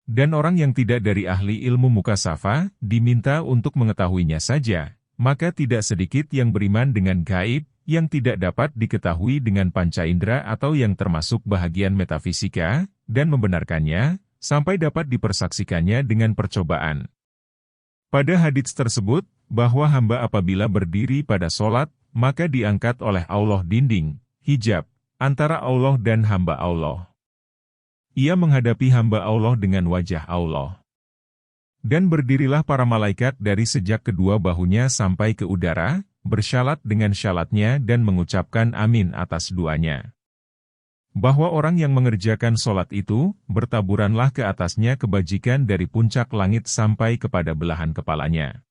Dan orang yang tidak dari ahli ilmu mukasafah, diminta untuk mengetahuinya saja, maka tidak sedikit yang beriman dengan gaib, yang tidak dapat diketahui dengan panca indera atau yang termasuk bahagian metafisika, dan membenarkannya, sampai dapat dipersaksikannya dengan percobaan. Pada hadits tersebut, bahwa hamba apabila berdiri pada solat, maka diangkat oleh Allah dinding, hijab, antara Allah dan hamba Allah. Ia menghadapi hamba Allah dengan wajah Allah. Dan berdirilah para malaikat dari sejak kedua bahunya sampai ke udara, bersyalat dengan syalatnya dan mengucapkan amin atas duanya. Bahwa orang yang mengerjakan solat itu, bertaburanlah ke atasnya kebajikan dari puncak langit sampai kepada belahan kepalanya.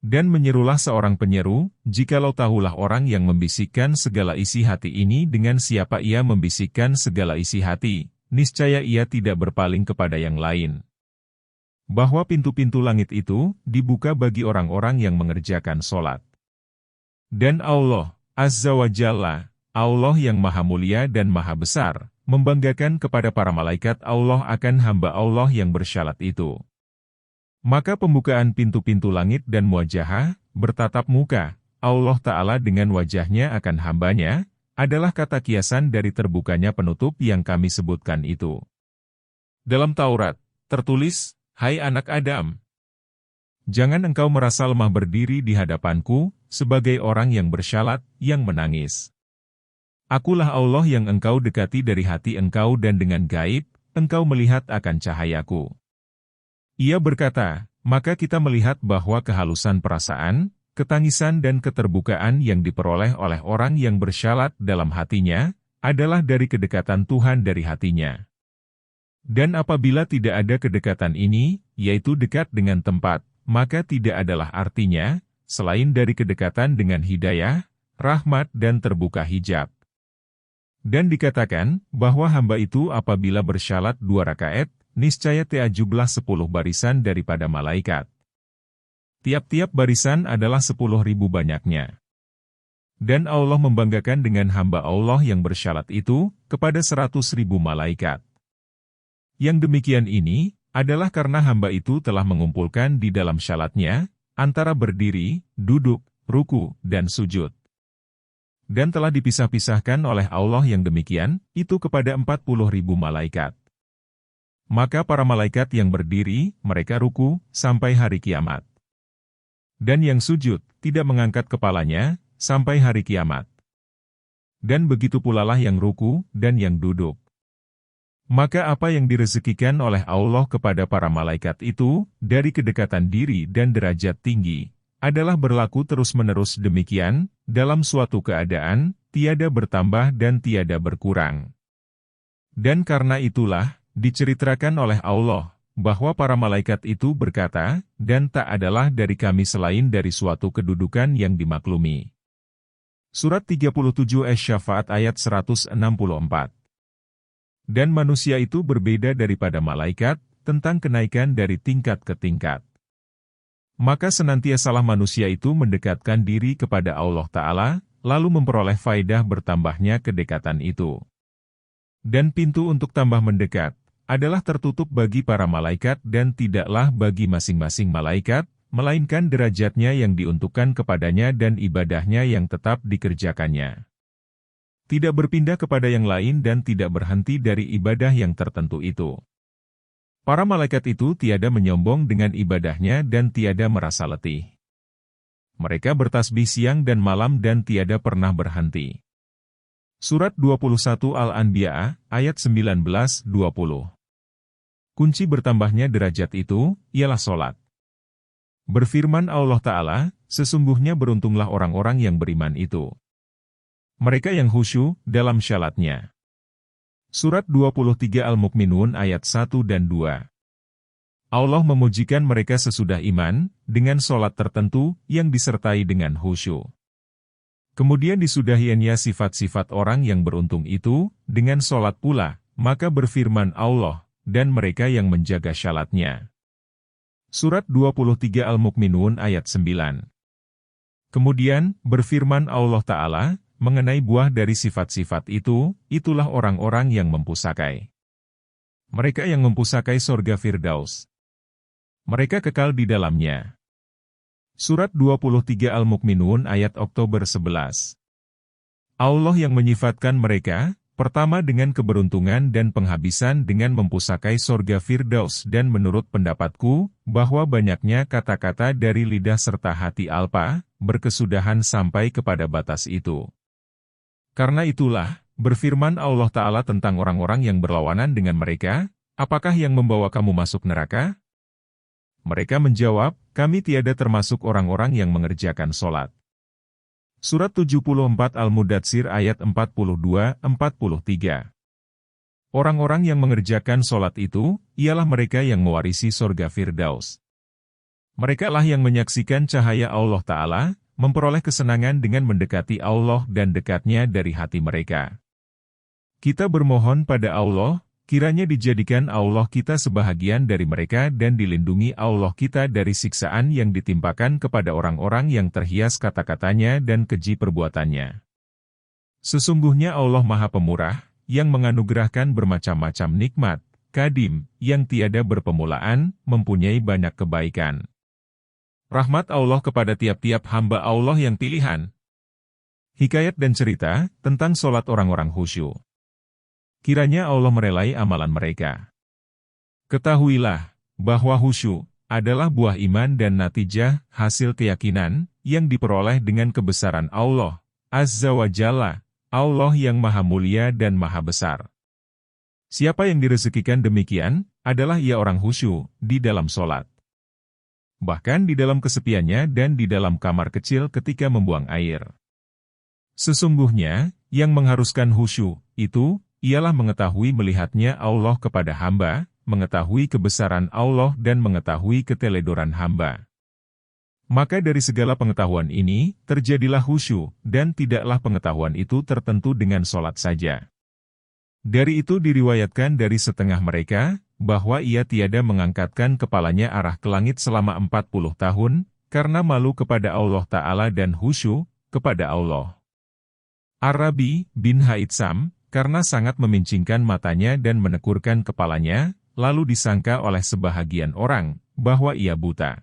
Dan menyerulah seorang penyeru, jikalau tahulah orang yang membisikkan segala isi hati ini dengan siapa ia membisikkan segala isi hati, niscaya ia tidak berpaling kepada yang lain. Bahwa pintu-pintu langit itu dibuka bagi orang-orang yang mengerjakan solat. Dan Allah, Azza wa Jalla, Allah yang maha mulia dan maha besar, membanggakan kepada para malaikat Allah akan hamba Allah yang bersyalat itu. Maka pembukaan pintu-pintu langit dan muwajahah, bertatap muka, Allah Ta'ala dengan wajahnya akan hambanya, adalah kata kiasan dari terbukanya penutup yang kami sebutkan itu. Dalam Taurat, tertulis, "Hai anak Adam, jangan engkau merasa lemah berdiri di hadapanku, sebagai orang yang bersyalat, yang menangis. Akulah Allah yang engkau dekati dari hati engkau dan dengan gaib, engkau melihat akan cahayaku." Ia berkata, maka kita melihat bahwa kehalusan perasaan, ketangisan dan keterbukaan yang diperoleh oleh orang yang bersyalat dalam hatinya, adalah dari kedekatan Tuhan dari hatinya. Dan apabila tidak ada kedekatan ini, yaitu dekat dengan tempat, maka tidak adalah artinya, selain dari kedekatan dengan hidayah, rahmat dan terbuka hijab. Dan dikatakan, bahwa hamba itu apabila bersyalat 2 rakaat, niscaya ta'ajublah 10 barisan daripada malaikat. Tiap-tiap barisan adalah 10.000 banyaknya. Dan Allah membanggakan dengan hamba Allah yang bersyalat itu, kepada 100.000 malaikat. Yang demikian ini, adalah karena hamba itu telah mengumpulkan di dalam syalatnya, antara berdiri, duduk, ruku, dan sujud. Dan telah dipisah-pisahkan oleh Allah yang demikian, itu kepada 40.000 malaikat. Maka para malaikat yang berdiri, mereka ruku, sampai hari kiamat. Dan yang sujud, tidak mengangkat kepalanya, sampai hari kiamat. Dan begitu pulalah yang ruku, dan yang duduk. Maka apa yang direzekikan oleh Allah kepada para malaikat itu, dari kedekatan diri dan derajat tinggi, adalah berlaku terus-menerus demikian, dalam suatu keadaan, tiada bertambah dan tiada berkurang. Dan karena itulah, diceritakan oleh Allah, bahwa para malaikat itu berkata, dan tak adalah dari kami selain dari suatu kedudukan yang dimaklumi. Surat 37 Asy-Syafa'at ayat 164. Dan manusia itu berbeda daripada malaikat, tentang kenaikan dari tingkat ke tingkat. Maka senantiasalah manusia itu mendekatkan diri kepada Allah Ta'ala, lalu memperoleh faedah bertambahnya kedekatan itu. Dan pintu untuk tambah mendekat, adalah tertutup bagi para malaikat dan tidaklah bagi masing-masing malaikat, melainkan derajatnya yang diuntukkan kepadanya dan ibadahnya yang tetap dikerjakannya. Tidak berpindah kepada yang lain dan tidak berhenti dari ibadah yang tertentu itu. Para malaikat itu tiada menyombong dengan ibadahnya dan tiada merasa letih. Mereka bertasbih siang dan malam dan tiada pernah berhenti. Surat 21 Al-Anbiya, ayat 19-20. Kunci bertambahnya derajat itu, ialah solat. Berfirman Allah Ta'ala, sesungguhnya beruntunglah orang-orang yang beriman itu. Mereka yang khusyuk dalam syalatnya. Surat 23 Al-Mukminun ayat 1 dan 2. Allah memujikan mereka sesudah iman, dengan solat tertentu, yang disertai dengan khusyuk. Kemudian disudahiannya sifat-sifat orang yang beruntung itu, dengan solat pula, maka berfirman Allah, dan mereka yang menjaga syalatnya. Surat 23 Al-Mukminun ayat 9. Kemudian, berfirman Allah Ta'ala, mengenai buah dari sifat-sifat itu, itulah orang-orang yang mempusakai. Mereka yang mempusakai sorga Firdaus. Mereka kekal di dalamnya. Surat 23 Al-Mukminun ayat Oktober 11. Allah yang menyifatkan mereka, pertama dengan keberuntungan dan penghabisan dengan mempusakai sorga Firdaus, dan menurut pendapatku, bahwa banyaknya kata-kata dari lidah serta hati alpa, berkesudahan sampai kepada batas itu. Karena itulah, berfirman Allah Ta'ala tentang orang-orang yang berlawanan dengan mereka, apakah yang membawa kamu masuk neraka? Mereka menjawab, kami tiada termasuk orang-orang yang mengerjakan solat. Surat 74 Al-Mudatsir ayat 42-43. Orang-orang yang mengerjakan solat itu, ialah mereka yang mewarisi sorga Firdaus. Mereka lah yang menyaksikan cahaya Allah Ta'ala, memperoleh kesenangan dengan mendekati Allah dan dekatnya dari hati mereka. Kita bermohon pada Allah, kiranya dijadikan Allah kita sebahagian dari mereka dan dilindungi Allah kita dari siksaan yang ditimpakan kepada orang-orang yang terhias kata-katanya dan keji perbuatannya. Sesungguhnya Allah Maha Pemurah, yang menganugerahkan bermacam-macam nikmat, Kadim, yang tiada berpemulaan, mempunyai banyak kebaikan. Rahmat Allah kepada tiap-tiap hamba Allah yang pilihan. Hikayat dan cerita tentang solat orang-orang khusyuk. Kiranya Allah merelai amalan mereka. Ketahuilah, bahwa khusyuk adalah buah iman dan natijah hasil keyakinan, yang diperoleh dengan kebesaran Allah, Azza wa Jalla, Allah yang maha mulia dan maha besar. Siapa yang direzekikan demikian, adalah ia orang khusyuk, di dalam solat. Bahkan di dalam kesepiannya dan di dalam kamar kecil ketika membuang air. Sesungguhnya, yang mengharuskan khusyuk, itu, ialah mengetahui melihatnya Allah kepada hamba, mengetahui kebesaran Allah dan mengetahui keteledoran hamba. Maka dari segala pengetahuan ini, terjadilah khusyuk, dan tidaklah pengetahuan itu tertentu dengan solat saja. Dari itu diriwayatkan dari setengah mereka, bahwa ia tiada mengangkatkan kepalanya arah ke langit selama 40 tahun, karena malu kepada Allah Ta'ala dan khusyuk kepada Allah. Ar-Rabi bin Haitsam, karena sangat memincingkan matanya dan menekurkan kepalanya, lalu disangka oleh sebahagian orang, bahwa ia buta.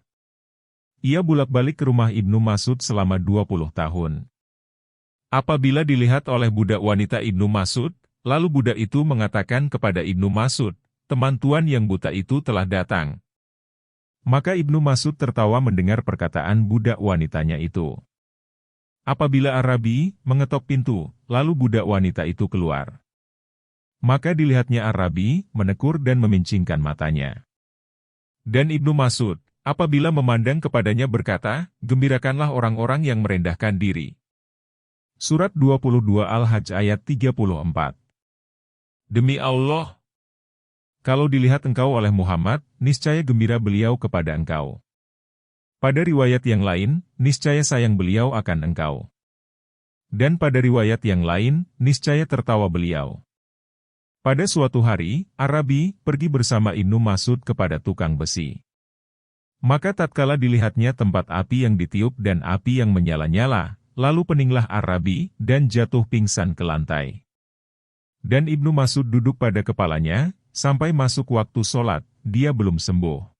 Ia bolak-balik ke rumah Ibnu Mas'ud selama 20 tahun. Apabila dilihat oleh budak wanita Ibnu Mas'ud, lalu budak itu mengatakan kepada Ibnu Mas'ud, teman tuan yang buta itu telah datang. Maka Ibnu Mas'ud tertawa mendengar perkataan budak wanitanya itu. Apabila Ar-Rabi mengetok pintu, lalu budak wanita itu keluar. Maka dilihatnya Ar-Rabi menekur dan memincingkan matanya. Dan Ibnu Mas'ud, apabila memandang kepadanya berkata, gembirakanlah orang-orang yang merendahkan diri. Surat 22 Al-Hajj ayat 34. Demi Allah, kalau dilihat engkau oleh Muhammad, niscaya gembira beliau kepada engkau. Pada riwayat yang lain, niscaya sayang beliau akan engkau. Dan pada riwayat yang lain, niscaya tertawa beliau. Pada suatu hari, Ar-Rabi pergi bersama Ibnu Mas'ud kepada tukang besi. Maka tatkala dilihatnya tempat api yang ditiup dan api yang menyala-nyala, lalu peninglah Ar-Rabi dan jatuh pingsan ke lantai. Dan Ibnu Mas'ud duduk pada kepalanya, sampai masuk waktu sholat, dia belum sembuh.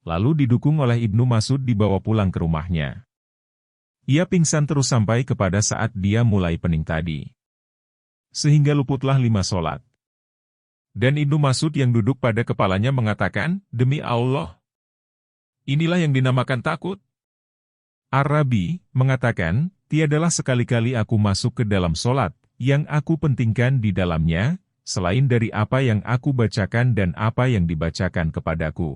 Lalu didukung oleh Ibnu Mas'ud dibawa pulang ke rumahnya. Ia pingsan terus sampai kepada saat dia mulai pening tadi. Sehingga luputlah 5 sholat. Dan Ibnu Mas'ud yang duduk pada kepalanya mengatakan, demi Allah, inilah yang dinamakan takut. Ar-Rabi mengatakan, tiadalah sekali-kali aku masuk ke dalam sholat, yang aku pentingkan di dalamnya, selain dari apa yang aku bacakan dan apa yang dibacakan kepadaku.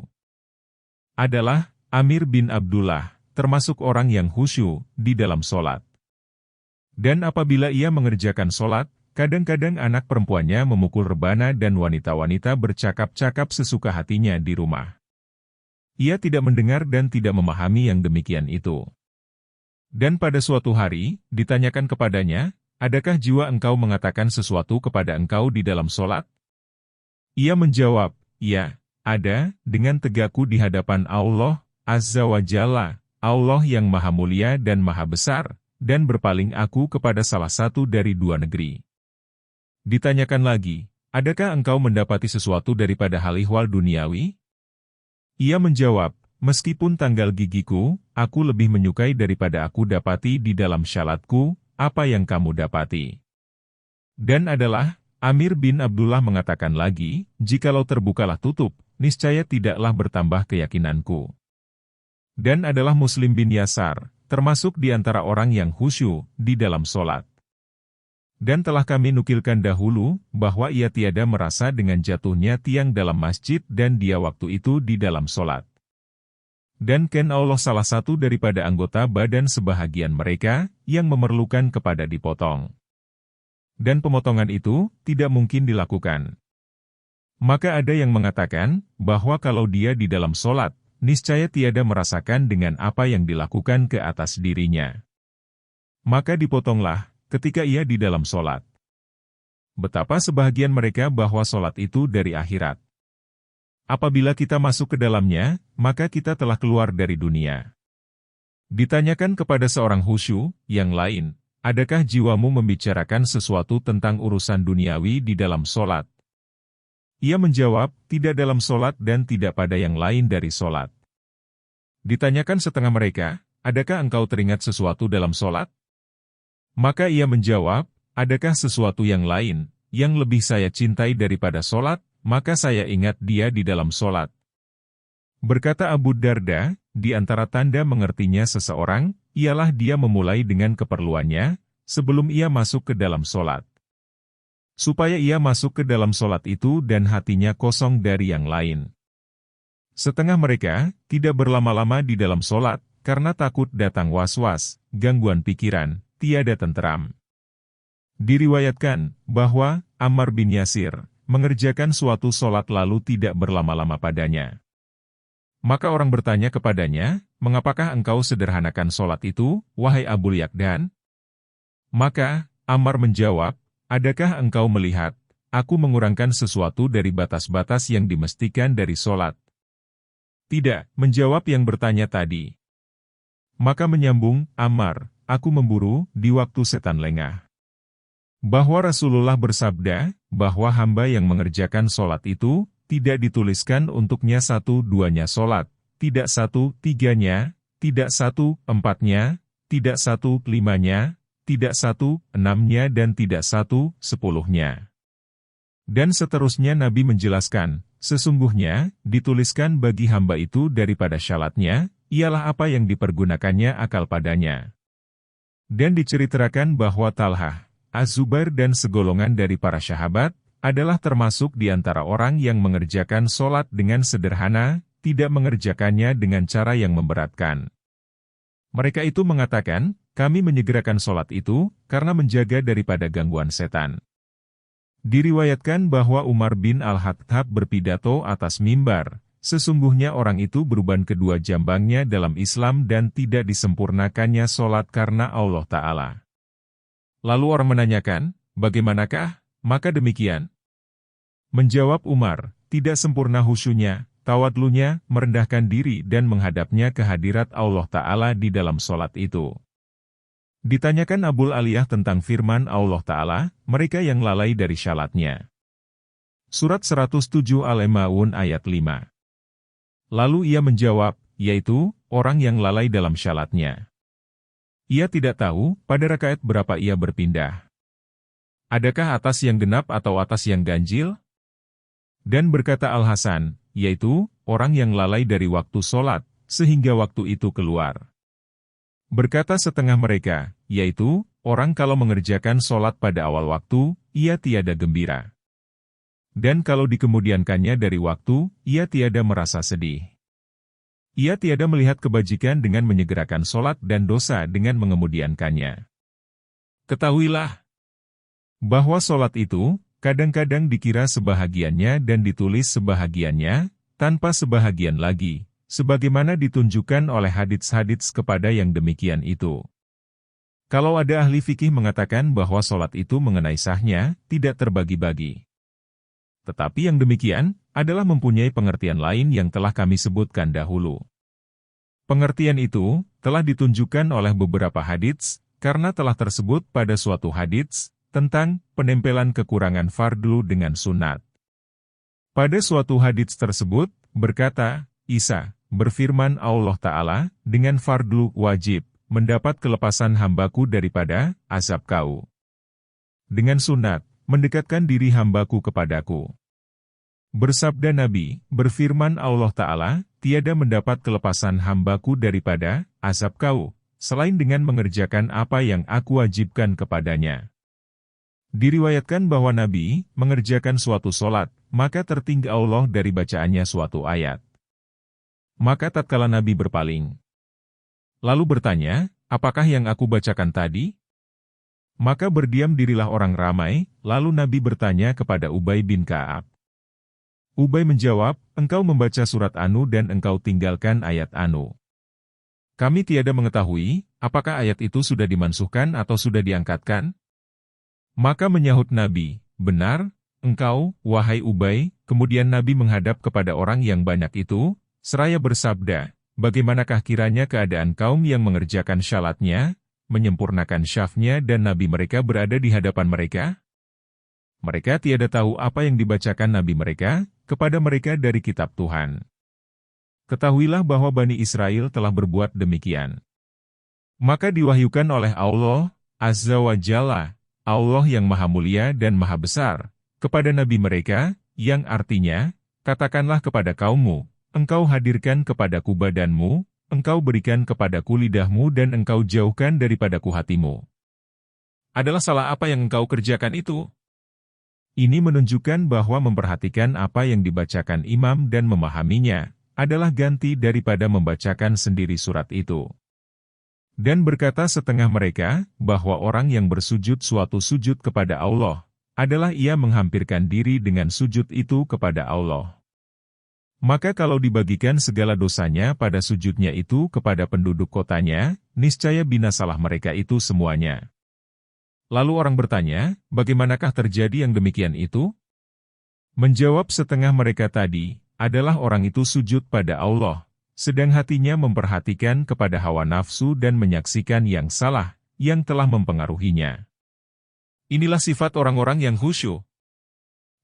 Adalah Amir bin Abdullah, termasuk orang yang khusyuk di dalam solat. Dan apabila ia mengerjakan solat, kadang-kadang anak perempuannya memukul rebana dan wanita-wanita bercakap-cakap sesuka hatinya di rumah. Ia tidak mendengar dan tidak memahami yang demikian itu. Dan pada suatu hari, ditanyakan kepadanya, adakah jiwa engkau mengatakan sesuatu kepada engkau di dalam solat? Ia menjawab, ya. Ada, dengan tegakku di hadapan Allah, Azza wa Jalla, Allah yang maha mulia dan maha besar, dan berpaling aku kepada salah satu dari 2 negeri. Ditanyakan lagi, adakah engkau mendapati sesuatu daripada hal ihwal duniawi? Ia menjawab, meskipun tanggal gigiku, aku lebih menyukai daripada aku dapati di dalam syalatku, apa yang kamu dapati? Dan adalah, Amir bin Abdullah mengatakan lagi, jikalau terbukalah tutup, niscaya tidaklah bertambah keyakinanku. Dan adalah Muslim bin Yasar, termasuk di antara orang yang khusyuk di dalam solat. Dan telah kami nukilkan dahulu, bahwa ia tiada merasa dengan jatuhnya tiang dalam masjid dan dia waktu itu di dalam solat. Dan ken Allah salah satu daripada anggota badan sebahagian mereka, yang memerlukan kepada dipotong. Dan pemotongan itu, tidak mungkin dilakukan. Maka ada yang mengatakan, bahwa kalau dia di dalam solat, niscaya tiada merasakan dengan apa yang dilakukan ke atas dirinya. Maka dipotonglah, ketika ia di dalam solat. Betapa sebahagian mereka bahwa solat itu dari akhirat. Apabila kita masuk ke dalamnya, maka kita telah keluar dari dunia. Ditanyakan kepada seorang khusyuk yang lain, adakah jiwamu membicarakan sesuatu tentang urusan duniawi di dalam solat? Ia menjawab, tidak dalam solat dan tidak pada yang lain dari solat. Ditanyakan setengah mereka, adakah engkau teringat sesuatu dalam solat? Maka ia menjawab, adakah sesuatu yang lain, yang lebih saya cintai daripada solat, maka saya ingat dia di dalam solat. Berkata Abu Darda, di antara tanda mengertinya seseorang, ialah dia memulai dengan keperluannya, sebelum ia masuk ke dalam solat. Supaya ia masuk ke dalam solat itu dan hatinya kosong dari yang lain. Setengah mereka, tidak berlama-lama di dalam solat, karena takut datang was-was, gangguan pikiran, tiada tenteram. Diriwayatkan, bahwa, Ammar bin Yasir, mengerjakan suatu solat lalu tidak berlama-lama padanya. Maka orang bertanya kepadanya, mengapakah engkau sederhanakan solat itu, wahai Abul Yaqdan? Maka, Ammar menjawab, adakah engkau melihat, aku mengurangkan sesuatu dari batas-batas yang dimestikan dari solat? Tidak, menjawab yang bertanya tadi. Maka menyambung, Ammar, aku memburu, di waktu setan lengah. Bahwa Rasulullah bersabda, bahwa hamba yang mengerjakan solat itu, tidak dituliskan untuknya 1/2-nya solat, tidak 1/3-nya, tidak 1/4-nya, tidak 1/5-nya, tidak 1/6-nya dan tidak 1/10-nya. Dan seterusnya Nabi menjelaskan, sesungguhnya, dituliskan bagi hamba itu daripada syalatnya, ialah apa yang dipergunakannya akal padanya. Dan diceritakan bahwa Talhah, Az-Zubair dan segolongan dari para sahabat, adalah termasuk di antara orang yang mengerjakan solat dengan sederhana, tidak mengerjakannya dengan cara yang memberatkan. Mereka itu mengatakan, kami menyegerakan solat itu, karena menjaga daripada gangguan setan. Diriwayatkan bahwa Umar bin Al-Khattab berpidato atas mimbar, sesungguhnya orang itu beruban kedua jambangnya dalam Islam dan tidak disempurnakannya solat karena Allah Ta'ala. Lalu orang menanyakan, bagaimanakah? Maka demikian. Menjawab Umar, tidak sempurna khusyunya, tawadlunya, merendahkan diri dan menghadapnya ke hadirat Allah Ta'ala di dalam solat itu. Ditanyakan Abul Aliyah tentang firman Allah Ta'ala, mereka yang lalai dari syalatnya. Surat 107 Al-Maun ayat 5. Lalu ia menjawab, yaitu, orang yang lalai dalam syalatnya. Ia tidak tahu, pada rakaat berapa ia berpindah. Adakah atas yang genap atau atas yang ganjil? Dan berkata Al-Hasan, yaitu, orang yang lalai dari waktu solat, sehingga waktu itu keluar. Berkata setengah mereka, yaitu, orang kalau mengerjakan solat pada awal waktu, ia tiada gembira. Dan kalau dikemudiankannya dari waktu, ia tiada merasa sedih. Ia tiada melihat kebajikan dengan menyegerakan solat dan dosa dengan mengemudiankannya. Ketahuilah, bahwa solat itu, kadang-kadang dikira sebahagiannya dan ditulis sebahagiannya, tanpa sebahagian lagi, sebagaimana ditunjukkan oleh hadits-hadits kepada yang demikian itu. Kalau ada ahli fikih mengatakan bahwa solat itu mengenai sahnya, tidak terbagi-bagi. Tetapi yang demikian, adalah mempunyai pengertian lain yang telah kami sebutkan dahulu. Pengertian itu, telah ditunjukkan oleh beberapa hadits, karena telah tersebut pada suatu hadits, tentang penempelan kekurangan fardhu dengan sunat. Pada suatu hadits tersebut, berkata, Isa, berfirman Allah Ta'ala, dengan fardhu wajib, mendapat kelepasan hambaku daripada azab kau. Dengan sunat, mendekatkan diri hambaku kepadaku. Bersabda Nabi, berfirman Allah Ta'ala, tiada mendapat kelepasan hambaku daripada azab kau, selain dengan mengerjakan apa yang aku wajibkan kepadanya. Diriwayatkan bahwa Nabi mengerjakan suatu solat, maka tertinggal Allah dari bacaannya suatu ayat. Maka tatkala Nabi berpaling, lalu bertanya, apakah yang aku bacakan tadi? Maka berdiam dirilah orang ramai, lalu Nabi bertanya kepada Ubay bin Ka'ab. Ubay menjawab, engkau membaca surat Anu dan engkau tinggalkan ayat Anu. Kami tiada mengetahui, apakah ayat itu sudah dimansuhkan atau sudah diangkatkan? Maka menyahut Nabi, benar, engkau, wahai Ubay. Kemudian Nabi menghadap kepada orang yang banyak itu, seraya bersabda, bagaimanakah kiranya keadaan kaum yang mengerjakan syalatnya, menyempurnakan syafnya dan Nabi mereka berada di hadapan mereka? Mereka tiada tahu apa yang dibacakan Nabi mereka, kepada mereka dari kitab Tuhan. Ketahuilah bahwa Bani Israel telah berbuat demikian. Maka diwahyukan oleh Allah, Azza wa Jalla, Allah yang Maha Mulia dan Maha Besar, kepada Nabi mereka, yang artinya, katakanlah kepada kaummu, engkau hadirkan kepadaku badanmu, engkau berikan kepadaku lidahmu dan engkau jauhkan daripadaku hatimu. Adalah salah apa yang engkau kerjakan itu? Ini menunjukkan bahwa memperhatikan apa yang dibacakan imam dan memahaminya, adalah ganti daripada membacakan sendiri surat itu. Dan berkata setengah mereka, bahwa orang yang bersujud suatu sujud kepada Allah, adalah ia menghampirkan diri dengan sujud itu kepada Allah. Maka kalau dibagikan segala dosanya pada sujudnya itu kepada penduduk kotanya, niscaya binasalah mereka itu semuanya. Lalu orang bertanya, bagaimanakah terjadi yang demikian itu? Menjawab setengah mereka tadi, adalah orang itu sujud pada Allah, sedang hatinya memperhatikan kepada hawa nafsu dan menyaksikan yang salah, yang telah mempengaruhinya. Inilah sifat orang-orang yang khusyuk.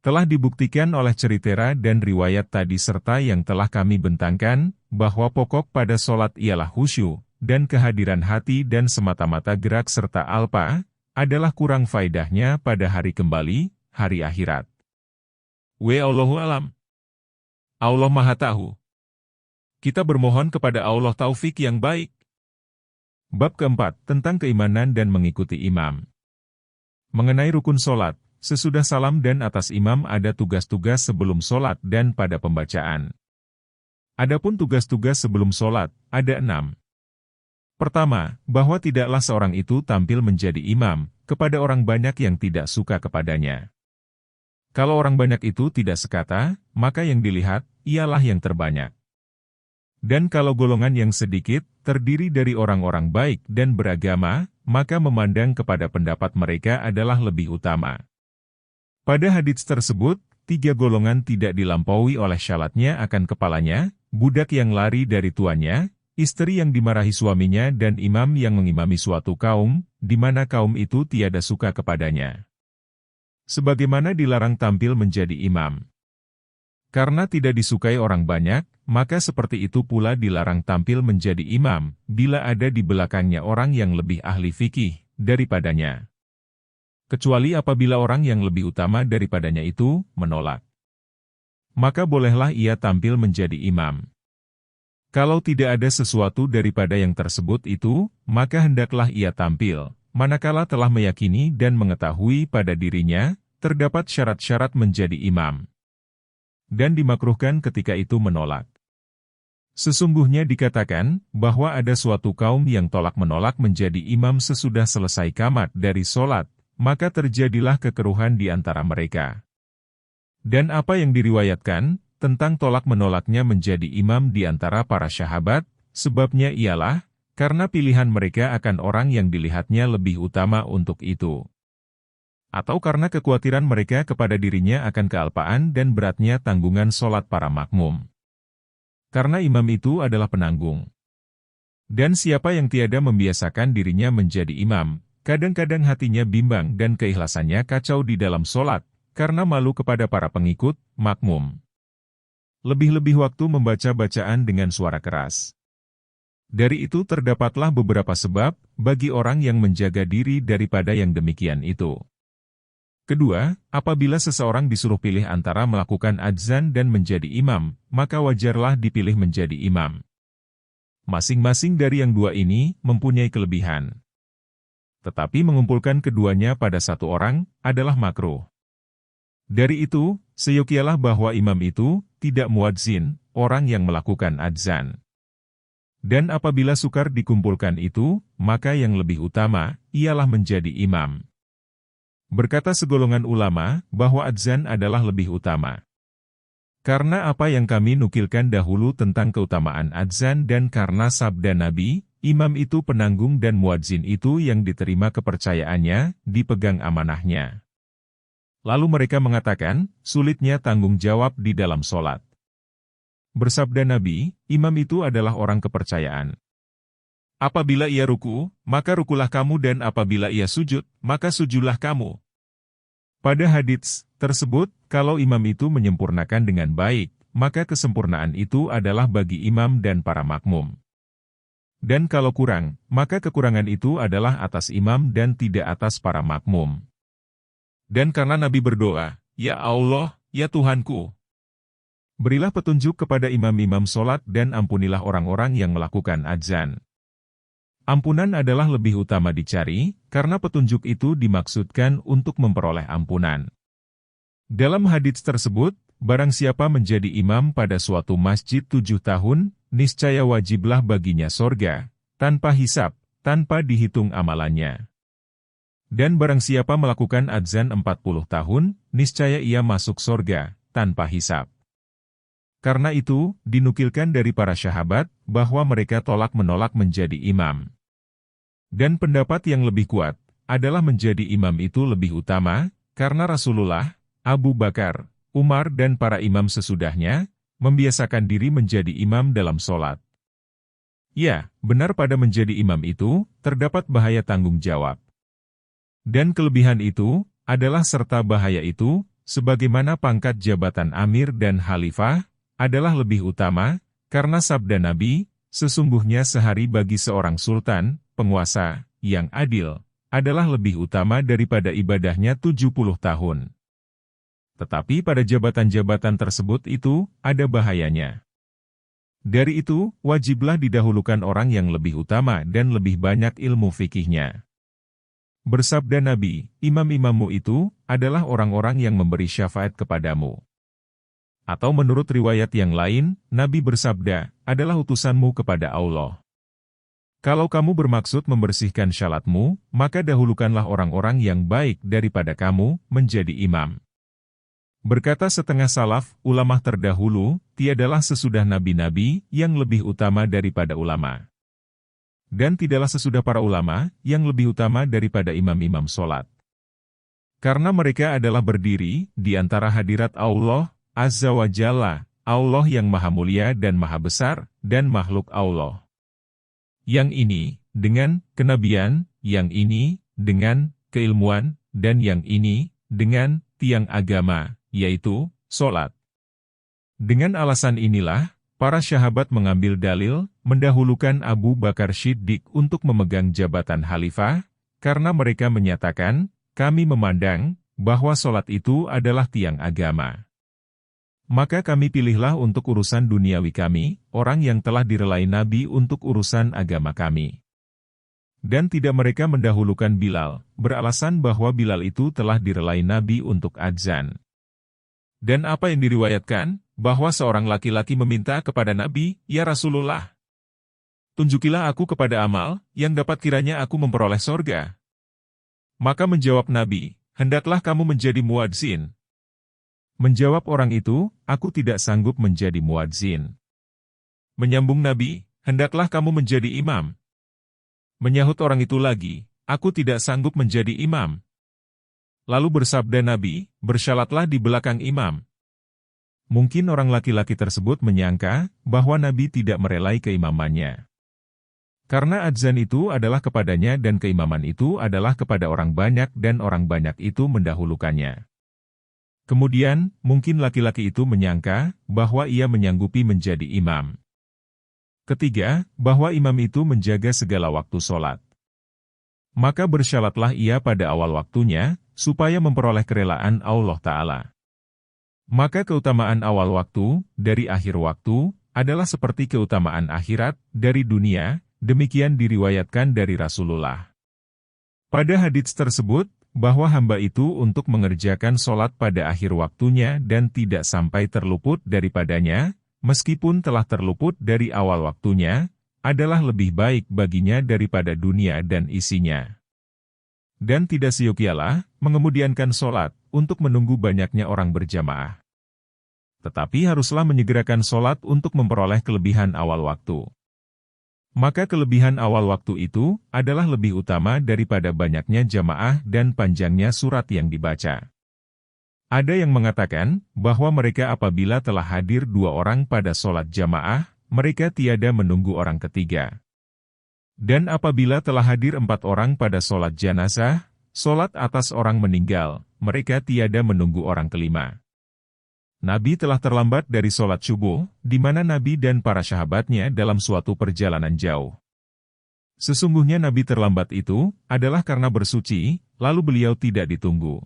Telah dibuktikan oleh cerita dan riwayat tadi serta yang telah kami bentangkan, bahwa pokok pada solat ialah khusyuk, dan kehadiran hati dan semata-mata gerak serta alpa, adalah kurang faedahnya pada hari kembali, hari akhirat. Wallahu alam. Allah Maha Tahu. Kita bermohon kepada Allah taufik yang baik. Bab keempat, tentang keimanan dan mengikuti imam. Mengenai rukun solat, sesudah salam dan atas imam ada tugas-tugas sebelum solat dan pada pembacaan. Adapun tugas-tugas sebelum solat, ada 6. Pertama, bahwa tidaklah seorang itu tampil menjadi imam, kepada orang banyak yang tidak suka kepadanya. Kalau orang banyak itu tidak sekata, maka yang dilihat, ialah yang terbanyak. Dan kalau golongan yang sedikit, terdiri dari orang-orang baik dan beragama, maka memandang kepada pendapat mereka adalah lebih utama. Pada hadits tersebut, 3 golongan tidak dilampaui oleh syalatnya akan kepalanya, budak yang lari dari tuannya, istri yang dimarahi suaminya dan imam yang mengimami suatu kaum, di mana kaum itu tiada suka kepadanya. Sebagaimana dilarang tampil menjadi imam. Karena tidak disukai orang banyak, maka seperti itu pula dilarang tampil menjadi imam, bila ada di belakangnya orang yang lebih ahli fikih daripadanya. Kecuali apabila orang yang lebih utama daripadanya itu menolak. Maka bolehlah ia tampil menjadi imam. Kalau tidak ada sesuatu daripada yang tersebut itu, maka hendaklah ia tampil, manakala telah meyakini dan mengetahui pada dirinya, terdapat syarat-syarat menjadi imam. Dan dimakruhkan ketika itu menolak. Sesungguhnya dikatakan, bahwa ada suatu kaum yang tolak menolak menjadi imam sesudah selesai qamat dari solat, maka terjadilah kekeruhan di antara mereka. Dan apa yang diriwayatkan, tentang tolak menolaknya menjadi imam di antara para sahabat, sebabnya ialah, karena pilihan mereka akan orang yang dilihatnya lebih utama untuk itu. Atau karena kekhawatiran mereka kepada dirinya akan kealpaan dan beratnya tanggungan solat para makmum. Karena imam itu adalah penanggung. Dan siapa yang tiada membiasakan dirinya menjadi imam, Kadang-kadang hatinya bimbang dan keikhlasannya kacau di dalam sholat, karena malu kepada para pengikut, makmum. Lebih-lebih waktu membaca bacaan dengan suara keras. Dari itu terdapatlah beberapa sebab bagi orang yang menjaga diri daripada yang demikian itu. Kedua, apabila seseorang disuruh pilih antara melakukan adzan dan menjadi imam, maka wajarlah dipilih menjadi imam. Masing-masing dari yang dua ini mempunyai kelebihan. Tetapi mengumpulkan keduanya pada satu orang adalah makruh. Dari itu, seyogialah bahwa imam itu tidak muadzin, orang yang melakukan adzan. Dan apabila sukar dikumpulkan itu, maka yang lebih utama ialah menjadi imam. Berkata segolongan ulama bahwa adzan adalah lebih utama. Karena apa yang kami nukilkan dahulu tentang keutamaan adzan dan karena sabda Nabi, imam itu penanggung dan muadzin itu yang diterima kepercayaannya, dipegang amanahnya. Lalu mereka mengatakan, sulitnya tanggung jawab di dalam sholat. Bersabda Nabi, imam itu adalah orang kepercayaan. Apabila ia ruku, maka rukulah kamu dan apabila ia sujud, maka sujudlah kamu. Pada hadits tersebut, kalau imam itu menyempurnakan dengan baik, maka kesempurnaan itu adalah bagi imam dan para makmum. Dan kalau kurang, maka kekurangan itu adalah atas imam dan tidak atas para makmum. Dan karena Nabi berdoa, "Ya Allah, ya Tuhanku, berilah petunjuk kepada imam-imam sholat dan ampunilah orang-orang yang melakukan adzan." Ampunan adalah lebih utama dicari, karena petunjuk itu dimaksudkan untuk memperoleh ampunan. Dalam hadits tersebut, barang siapa menjadi imam pada suatu masjid 7 tahun, niscaya wajiblah baginya sorga, tanpa hisab, tanpa dihitung amalannya. Dan barang siapa melakukan adzan 40 tahun, niscaya ia masuk sorga, tanpa hisab. Karena itu, dinukilkan dari para sahabat, bahwa mereka tolak-menolak menjadi imam. Dan pendapat yang lebih kuat, adalah menjadi imam itu lebih utama, karena Rasulullah, Abu Bakar, Umar dan para imam sesudahnya, membiasakan diri menjadi imam dalam sholat. Ya, benar pada menjadi imam itu, terdapat bahaya tanggung jawab. Dan kelebihan itu, adalah serta bahaya itu, sebagaimana pangkat jabatan amir dan khalifah, adalah lebih utama, karena sabda Nabi, sesungguhnya sehari bagi seorang sultan, penguasa, yang adil, adalah lebih utama daripada ibadahnya 70 tahun. Tetapi pada jabatan-jabatan tersebut itu, ada bahayanya. Dari itu, wajiblah didahulukan orang yang lebih utama dan lebih banyak ilmu fikihnya. Bersabda Nabi, imam-imammu itu, adalah orang-orang yang memberi syafaat kepadamu. Atau menurut riwayat yang lain, Nabi bersabda, adalah utusanmu kepada Allah. Kalau kamu bermaksud membersihkan syalatmu, maka dahulukanlah orang-orang yang baik daripada kamu, menjadi imam. Berkata setengah salaf, ulama terdahulu, tiadalah sesudah nabi-nabi, yang lebih utama daripada ulama. Dan tidaklah sesudah para ulama, yang lebih utama daripada imam-imam sholat. Karena mereka adalah berdiri, di antara hadirat Allah, Azza wa Jalla, Allah yang maha mulia dan maha besar, dan makhluk Allah. Yang ini, dengan kenabian, yang ini, dengan keilmuan, dan yang ini, dengan tiang agama, yaitu sholat. Dengan alasan inilah, para sahabat mengambil dalil, mendahulukan Abu Bakar Shiddiq untuk memegang jabatan khalifah, karena mereka menyatakan, kami memandang, bahwa sholat itu adalah tiang agama. Maka kami pilihlah untuk urusan duniawi kami, orang yang telah direlai Nabi untuk urusan agama kami. Dan tidak mereka mendahulukan Bilal, beralasan bahwa Bilal itu telah direlai Nabi untuk adzan. Dan apa yang diriwayatkan, bahwa seorang laki-laki meminta kepada Nabi, "Ya Rasulullah, tunjukilah aku kepada amal, yang dapat kiranya aku memperoleh sorga." Maka menjawab Nabi, "Hendaklah kamu menjadi muadzin." Menjawab orang itu, "Aku tidak sanggup menjadi muadzin." Menyambung Nabi, "Hendaklah kamu menjadi imam." Menyahut orang itu lagi, "Aku tidak sanggup menjadi imam." Lalu bersabda Nabi, "Bersyalatlah di belakang imam." Mungkin orang laki-laki tersebut menyangka bahwa Nabi tidak merelai keimamannya. Karena adzan itu adalah kepadanya dan keimaman itu adalah kepada orang banyak dan orang banyak itu mendahulukannya. Kemudian, mungkin laki-laki itu menyangka bahwa ia menyanggupi menjadi imam. Ketiga, bahwa imam itu menjaga segala waktu sholat. Maka bersyaratlah ia pada awal waktunya, supaya memperoleh kerelaan Allah Ta'ala. Maka keutamaan awal waktu, dari akhir waktu, adalah seperti keutamaan akhirat, dari dunia, demikian diriwayatkan dari Rasulullah. Pada hadits tersebut, bahwa hamba itu untuk mengerjakan sholat pada akhir waktunya dan tidak sampai terluput daripadanya, meskipun telah terluput dari awal waktunya, adalah lebih baik baginya daripada dunia dan isinya. Dan tidak siokialah mengemudiankan sholat untuk menunggu banyaknya orang berjamaah. Tetapi haruslah menyegerakan sholat untuk memperoleh kelebihan awal waktu. Maka kelebihan awal waktu itu adalah lebih utama daripada banyaknya jamaah dan panjangnya surat yang dibaca. Ada yang mengatakan bahwa mereka apabila telah hadir 2 orang pada sholat jamaah, mereka tiada menunggu orang ketiga. Dan apabila telah hadir 4 orang pada sholat janazah, sholat atas orang meninggal, mereka tiada menunggu orang kelima. Nabi telah terlambat dari sholat subuh, di mana Nabi dan para sahabatnya dalam suatu perjalanan jauh. Sesungguhnya Nabi terlambat itu adalah karena bersuci, lalu beliau tidak ditunggu.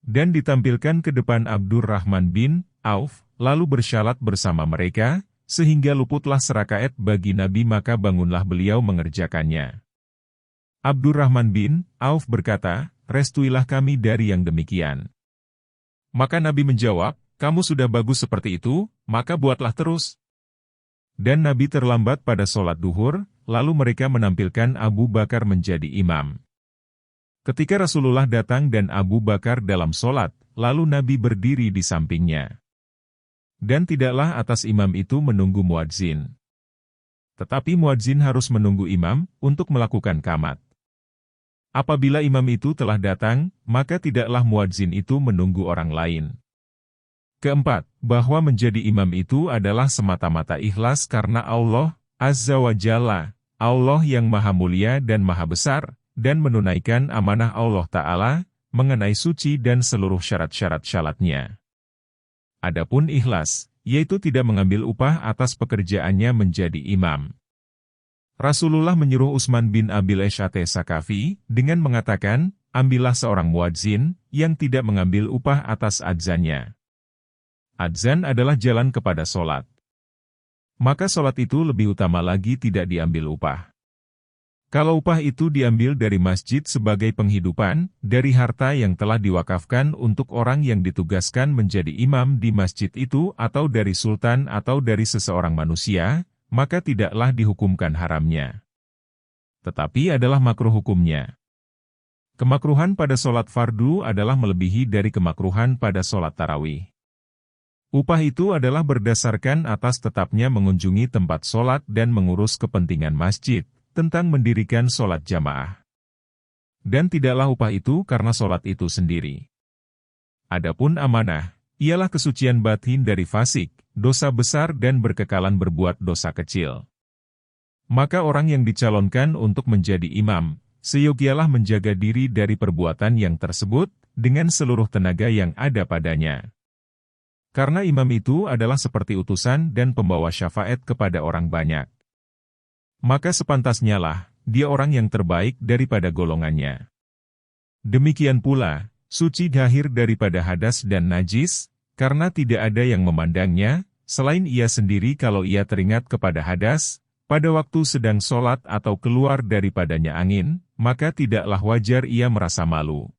Dan ditampilkan ke depan Abdurrahman bin Auf, lalu bersyalat bersama mereka, sehingga luputlah serakaat bagi Nabi maka bangunlah beliau mengerjakannya. Abdurrahman bin Auf berkata, "Restuilah kami dari yang demikian." Maka Nabi menjawab, "Kamu sudah bagus seperti itu, maka buatlah terus." Dan Nabi terlambat pada sholat duhur, lalu mereka menampilkan Abu Bakar menjadi imam. Ketika Rasulullah datang dan Abu Bakar dalam sholat, lalu Nabi berdiri di sampingnya. Dan tidaklah atas imam itu menunggu muadzin. Tetapi muadzin harus menunggu imam untuk melakukan qamat. Apabila imam itu telah datang, maka tidaklah muadzin itu menunggu orang lain. Keempat, bahwa menjadi imam itu adalah semata-mata ikhlas karena Allah, Azza wa Jalla, Allah yang maha mulia dan maha besar, dan menunaikan amanah Allah Ta'ala, mengenai suci dan seluruh syarat-syarat-syaratnya. Adapun ikhlas, yaitu tidak mengambil upah atas pekerjaannya menjadi imam. Rasulullah menyuruh Utsman bin Abil Ash'ate Sakafi, dengan mengatakan, ambillah seorang muadzin, yang tidak mengambil upah atas adzannya. Adzan adalah jalan kepada sholat. Maka sholat itu lebih utama lagi tidak diambil upah. Kalau upah itu diambil dari masjid sebagai penghidupan, dari harta yang telah diwakafkan untuk orang yang ditugaskan menjadi imam di masjid itu atau dari sultan atau dari seseorang manusia, maka tidaklah dihukumkan haramnya. Tetapi adalah makruh hukumnya. Kemakruhan pada sholat fardu adalah melebihi dari kemakruhan pada sholat tarawih. Upah itu adalah berdasarkan atas tetapnya mengunjungi tempat sholat dan mengurus kepentingan masjid, tentang mendirikan sholat jamaah. Dan tidaklah upah itu karena sholat itu sendiri. Adapun amanah, ialah kesucian batin dari fasik, dosa besar dan berkekalan berbuat dosa kecil. Maka orang yang dicalonkan untuk menjadi imam, seyogialah menjaga diri dari perbuatan yang tersebut, dengan seluruh tenaga yang ada padanya. Karena imam itu adalah seperti utusan dan pembawa syafaat kepada orang banyak. Maka sepantasnya lah, dia orang yang terbaik daripada golongannya. Demikian pula, suci dahir daripada hadas dan najis, karena tidak ada yang memandangnya, selain ia sendiri kalau ia teringat kepada hadas, pada waktu sedang sholat atau keluar daripadanya angin, maka tidaklah wajar ia merasa malu.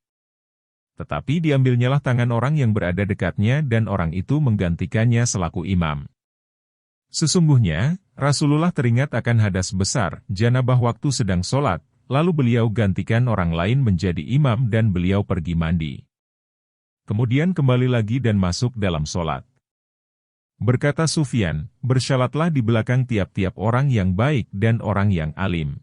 Tetapi diambilnyalah tangan orang yang berada dekatnya dan orang itu menggantikannya selaku imam. Sesungguhnya, Rasulullah teringat akan hadas besar, janabah waktu sedang sholat, lalu beliau gantikan orang lain menjadi imam dan beliau pergi mandi. Kemudian kembali lagi dan masuk dalam sholat. Berkata Sufyan, bersyalatlah di belakang tiap-tiap orang yang baik dan orang yang alim.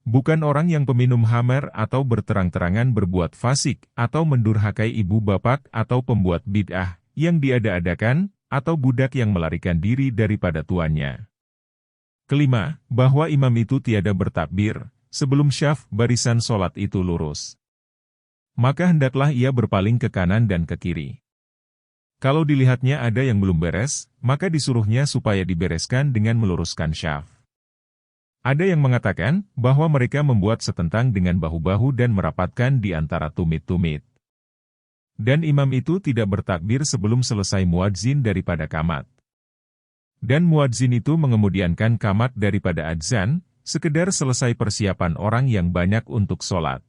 Bukan orang yang peminum khamar atau berterang-terangan berbuat fasik, atau mendurhakai ibu bapak atau pembuat bid'ah, yang diada-adakan, atau budak yang melarikan diri daripada tuannya. Kelima, bahwa imam itu tiada bertakbir, sebelum syaf barisan solat itu lurus. Maka hendaklah ia berpaling ke kanan dan ke kiri. Kalau dilihatnya ada yang belum beres, maka disuruhnya supaya dibereskan dengan meluruskan syaf. Ada yang mengatakan bahwa mereka membuat setentang dengan bahu-bahu dan merapatkan di antara tumit-tumit. Dan imam itu tidak bertakbir sebelum selesai muadzin daripada qamat. Dan muadzin itu mengemudiankan qamat daripada adzan, sekedar selesai persiapan orang yang banyak untuk sholat.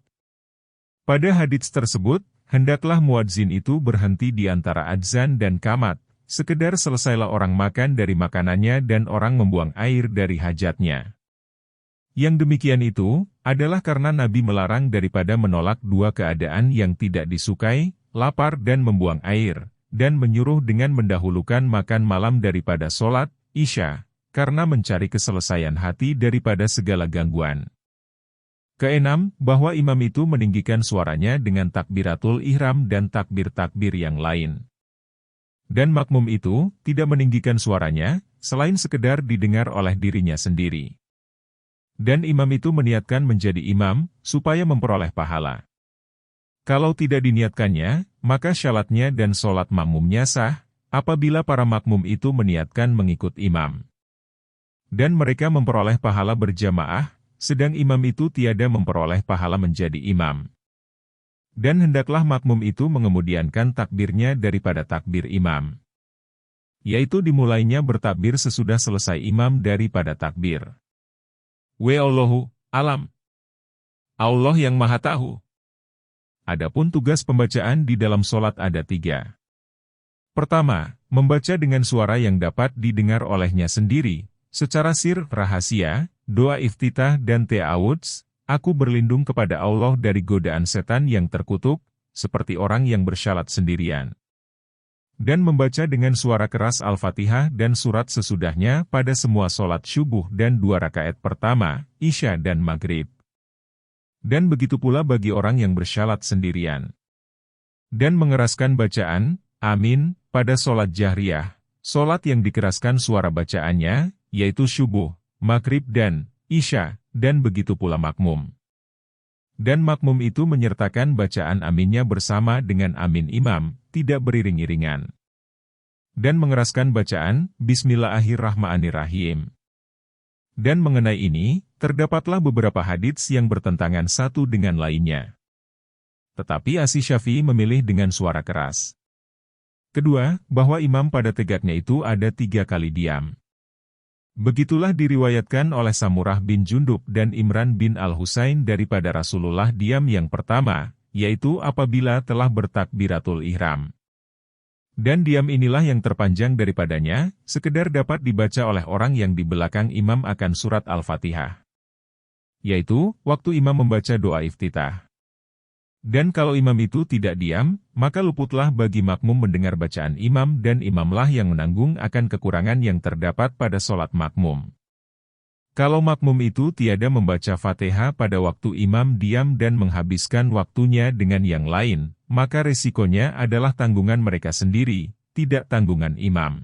Pada hadits tersebut, hendaklah muadzin itu berhenti di antara adzan dan qamat, sekedar selesailah orang makan dari makanannya dan orang membuang air dari hajatnya. Yang demikian itu, adalah karena Nabi melarang daripada menolak dua keadaan yang tidak disukai, lapar dan membuang air, dan menyuruh dengan mendahulukan makan malam daripada sholat, isya, karena mencari keselesaian hati daripada segala gangguan. Keenam, bahwa imam itu meninggikan suaranya dengan takbiratul ihram dan takbir-takbir yang lain. Dan makmum itu tidak meninggikan suaranya, selain sekedar didengar oleh dirinya sendiri. Dan imam itu meniatkan menjadi imam, supaya memperoleh pahala. Kalau tidak diniatkannya, maka syaratnya dan sholat makmumnya sah, apabila para makmum itu meniatkan mengikut imam. Dan mereka memperoleh pahala berjamaah, sedang imam itu tiada memperoleh pahala menjadi imam. Dan hendaklah makmum itu mengemudiankan takbirnya daripada takbir imam. Yaitu dimulainya bertakbir sesudah selesai imam daripada takbir. Wallahu alam. Allah yang maha tahu. Adapun tugas pembacaan di dalam sholat ada 3. Pertama, membaca dengan suara yang dapat didengar olehnya sendiri, secara sir rahasia, doa iftitah dan ta'awudz, aku berlindung kepada Allah dari godaan setan yang terkutuk, seperti orang yang bersyalat sendirian. Dan membaca dengan suara keras Al-Fatihah dan surat sesudahnya pada semua sholat syubuh dan 2 rakaat pertama, isya dan maghrib. Dan begitu pula bagi orang yang bersyalat sendirian. Dan mengeraskan bacaan, amin, pada sholat jahriyah, sholat yang dikeraskan suara bacaannya, yaitu syubuh, maghrib dan isya, dan begitu pula makmum. Dan makmum itu menyertakan bacaan aminnya bersama dengan amin imam, tidak beriring-iringan. Dan mengeraskan bacaan, Bismillahirrahmanirrahim. Dan mengenai ini, terdapatlah beberapa hadits yang bertentangan satu dengan lainnya. Tetapi Asy-Syafi'i memilih dengan suara keras. Kedua, bahwa imam pada tegaknya itu ada 3 kali diam. Begitulah diriwayatkan oleh Samurah bin Jundub dan Imran bin Al-Husain daripada Rasulullah diam yang pertama, yaitu apabila telah bertakbiratul ihram. Dan diam inilah yang terpanjang daripadanya, sekedar dapat dibaca oleh orang yang di belakang imam akan surat Al-Fatihah. Yaitu, waktu imam membaca doa iftitah. Dan kalau imam itu tidak diam, maka luputlah bagi makmum mendengar bacaan imam dan imamlah yang menanggung akan kekurangan yang terdapat pada sholat makmum. Kalau makmum itu tiada membaca Fatihah pada waktu imam diam dan menghabiskan waktunya dengan yang lain, maka resikonya adalah tanggungan mereka sendiri, tidak tanggungan imam.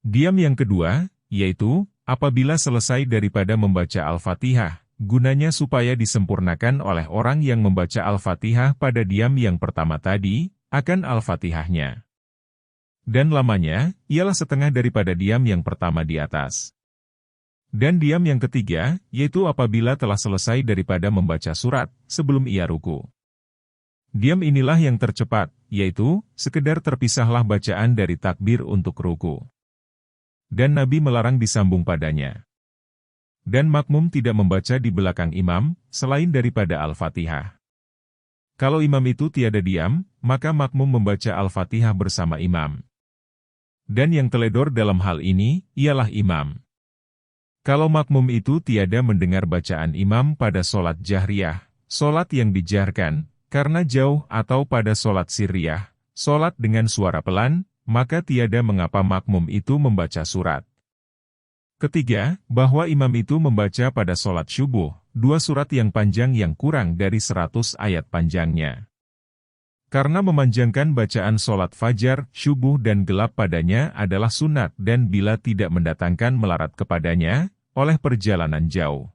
Diam yang kedua, yaitu, apabila selesai daripada membaca Al-Fatihah, gunanya supaya disempurnakan oleh orang yang membaca Al-Fatihah pada diam yang pertama tadi, akan Al-Fatihahnya. Dan lamanya, ialah setengah daripada diam yang pertama di atas. Dan diam yang ketiga, yaitu apabila telah selesai daripada membaca surat, sebelum ia ruku. Diam inilah yang tercepat, yaitu, sekedar terpisahlah bacaan dari takbir untuk ruku. Dan Nabi melarang disambung padanya. Dan makmum tidak membaca di belakang imam, selain daripada Al-Fatihah. Kalau imam itu tiada diam, maka makmum membaca Al-Fatihah bersama imam. Dan yang teledor dalam hal ini, ialah imam. Kalau makmum itu tiada mendengar bacaan imam pada sholat jahriyah, sholat yang dijarkan, karena jauh atau pada sholat sirriyah, sholat dengan suara pelan, maka tiada mengapa makmum itu membaca surat. Ketiga, bahwa imam itu membaca pada sholat syubuh, 2 surat yang panjang yang kurang dari 100 ayat panjangnya. Karena memanjangkan bacaan sholat fajar, syubuh dan gelap padanya adalah sunat dan bila tidak mendatangkan melarat kepadanya, oleh perjalanan jauh.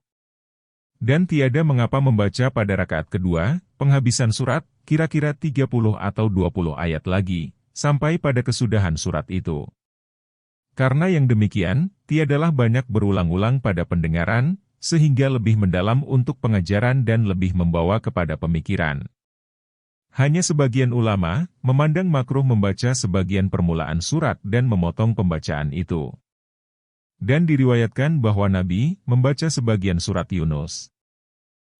Dan tiada mengapa membaca pada rakaat kedua, penghabisan surat, kira-kira 30 atau 20 ayat lagi, sampai pada kesudahan surat itu. Karena yang demikian, tiadalah banyak berulang-ulang pada pendengaran, sehingga lebih mendalam untuk pengajaran dan lebih membawa kepada pemikiran. Hanya sebagian ulama memandang makruh membaca sebagian permulaan surat dan memotong pembacaan itu. Dan diriwayatkan bahwa Nabi membaca sebagian surat Yunus.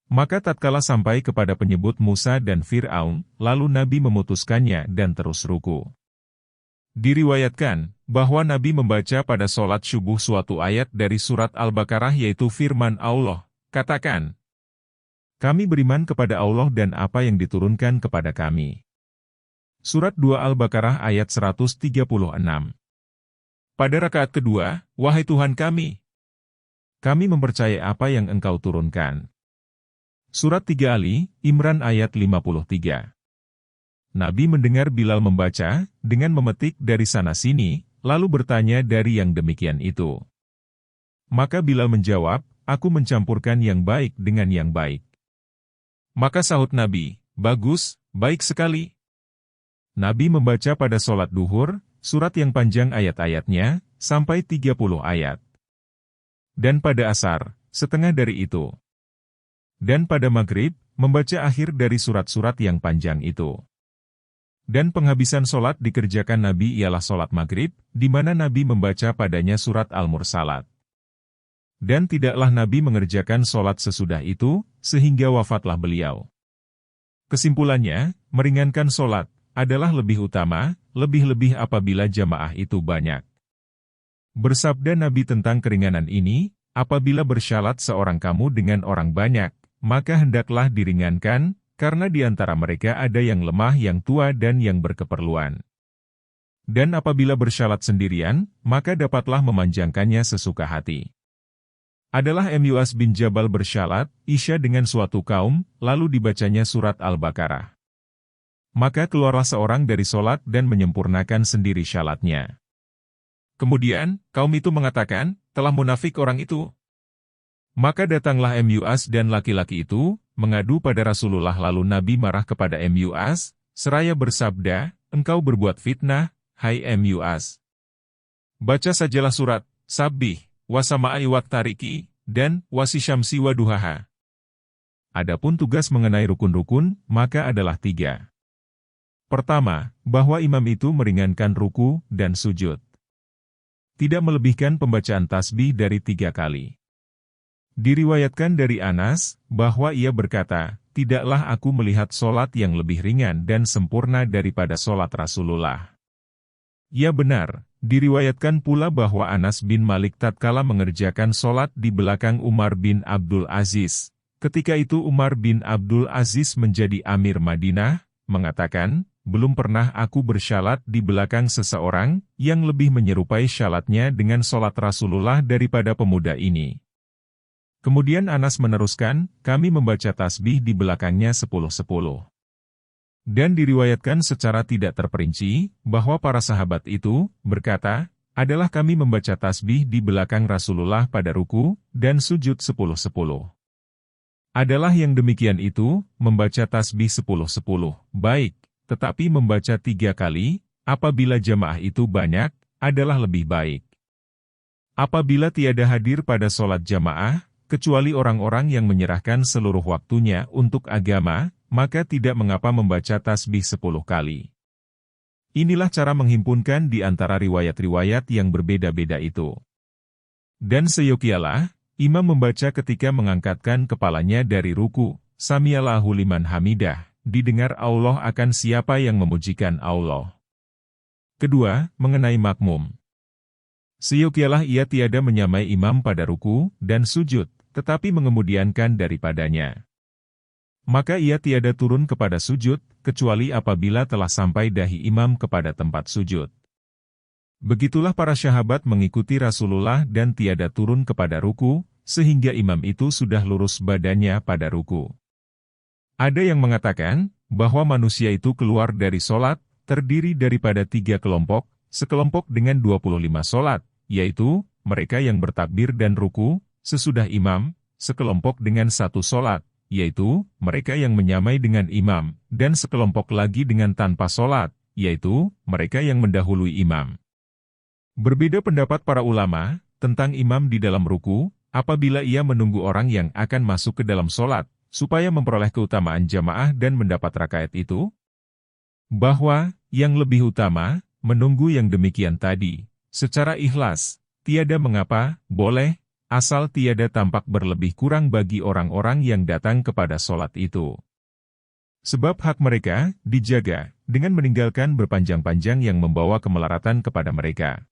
Maka tatkala sampai kepada penyebut Musa dan Fir'aun, lalu Nabi memutuskannya dan terus ruku. Diriwayatkan bahwa Nabi membaca pada sholat syubuh suatu ayat dari surat Al-Baqarah yaitu firman Allah, katakan, "Kami beriman kepada Allah dan apa yang diturunkan kepada kami." Surat 2 Al-Baqarah ayat 136. Pada rakaat kedua, "Wahai Tuhan kami mempercayai apa yang Engkau turunkan." Surat 3 Ali Imran ayat 53. Nabi mendengar Bilal membaca, dengan memetik dari sana-sini, lalu bertanya dari yang demikian itu. Maka Bilal menjawab, "Aku mencampurkan yang baik dengan yang baik." Maka sahut Nabi, "Bagus, baik sekali." Nabi membaca pada sholat duhur, surat yang panjang ayat-ayatnya, sampai 30 ayat. Dan pada asar, setengah dari itu. Dan pada maghrib, membaca akhir dari surat-surat yang panjang itu. Dan penghabisan sholat dikerjakan Nabi ialah sholat maghrib, di mana Nabi membaca padanya surat Al-Mursalat. Dan tidaklah Nabi mengerjakan sholat sesudah itu, sehingga wafatlah beliau. Kesimpulannya, meringankan sholat adalah lebih utama, lebih-lebih apabila jamaah itu banyak. Bersabda Nabi tentang keringanan ini, "Apabila bersyalat seorang kamu dengan orang banyak, maka hendaklah diringankan, karena di antara mereka ada yang lemah, yang tua dan yang berkeperluan. Dan apabila bersyalat sendirian, maka dapatlah memanjangkannya sesuka hati." Adalah Mu'adz bin Jabal bersyalat, Isya dengan suatu kaum, lalu dibacanya surat Al-Baqarah. Maka keluarlah seorang dari solat dan menyempurnakan sendiri syalatnya. Kemudian, kaum itu mengatakan, "Telah munafik orang itu." Maka datanglah Mu'adz dan laki-laki itu, mengadu pada Rasulullah lalu Nabi marah kepada Mu'adz, seraya bersabda, "Engkau berbuat fitnah, hai Mu'adz. Baca sajalah surat, Sabbih, wasama'i waktariki, dan wasisyamsi waduhaha." Adapun tugas mengenai rukun-rukun, maka adalah 3. Pertama, bahwa imam itu meringankan ruku dan sujud. Tidak melebihkan pembacaan tasbih dari 3 kali. Diriwayatkan dari Anas, bahwa ia berkata, "Tidaklah aku melihat solat yang lebih ringan dan sempurna daripada solat Rasulullah." Ya benar, diriwayatkan pula bahwa Anas bin Malik tatkala mengerjakan solat di belakang Umar bin Abdul Aziz. Ketika itu Umar bin Abdul Aziz menjadi Amir Madinah, mengatakan, "Belum pernah aku bersyalat di belakang seseorang yang lebih menyerupai syalatnya dengan solat Rasulullah daripada pemuda ini." Kemudian Anas meneruskan, "Kami membaca tasbih di belakangnya 10-10. Dan diriwayatkan secara tidak terperinci, bahwa para sahabat itu, berkata, adalah kami membaca tasbih di belakang Rasulullah pada ruku, dan sujud 10-10. Adalah yang demikian itu, membaca tasbih 10-10, baik, tetapi membaca 3 kali, apabila jamaah itu banyak, adalah lebih baik. Apabila tiada hadir pada sholat jamaah, kecuali orang-orang yang menyerahkan seluruh waktunya untuk agama, maka tidak mengapa membaca tasbih 10 kali. Inilah cara menghimpunkan di antara riwayat-riwayat yang berbeda-beda itu. Dan seyogialah, imam membaca ketika mengangkatkan kepalanya dari ruku, Samiallahu liman hamidah, didengar Allah akan siapa yang memujikan Allah. Kedua, mengenai makmum. Seyogialah ia tiada menyamai imam pada ruku dan sujud, tetapi mengemudiankan daripadanya. Maka ia tiada turun kepada sujud, kecuali apabila telah sampai dahi imam kepada tempat sujud. Begitulah para sahabat mengikuti Rasulullah dan tiada turun kepada ruku, sehingga imam itu sudah lurus badannya pada ruku. Ada yang mengatakan, bahwa manusia itu keluar dari solat, terdiri daripada 3 kelompok, sekelompok dengan 25 solat, yaitu, mereka yang bertakbir dan ruku, sesudah imam, sekelompok dengan satu solat, yaitu mereka yang menyamai dengan imam, dan sekelompok lagi dengan tanpa solat, yaitu mereka yang mendahului imam. Berbeda pendapat para ulama tentang imam di dalam ruku, apabila ia menunggu orang yang akan masuk ke dalam solat, supaya memperoleh keutamaan jamaah dan mendapat rakaat itu, bahwa yang lebih utama, menunggu yang demikian tadi, secara ikhlas, tiada mengapa, boleh, asal tiada tampak berlebih kurang bagi orang-orang yang datang kepada solat itu. Sebab hak mereka dijaga dengan meninggalkan berpanjang-panjang yang membawa kemelaratan kepada mereka.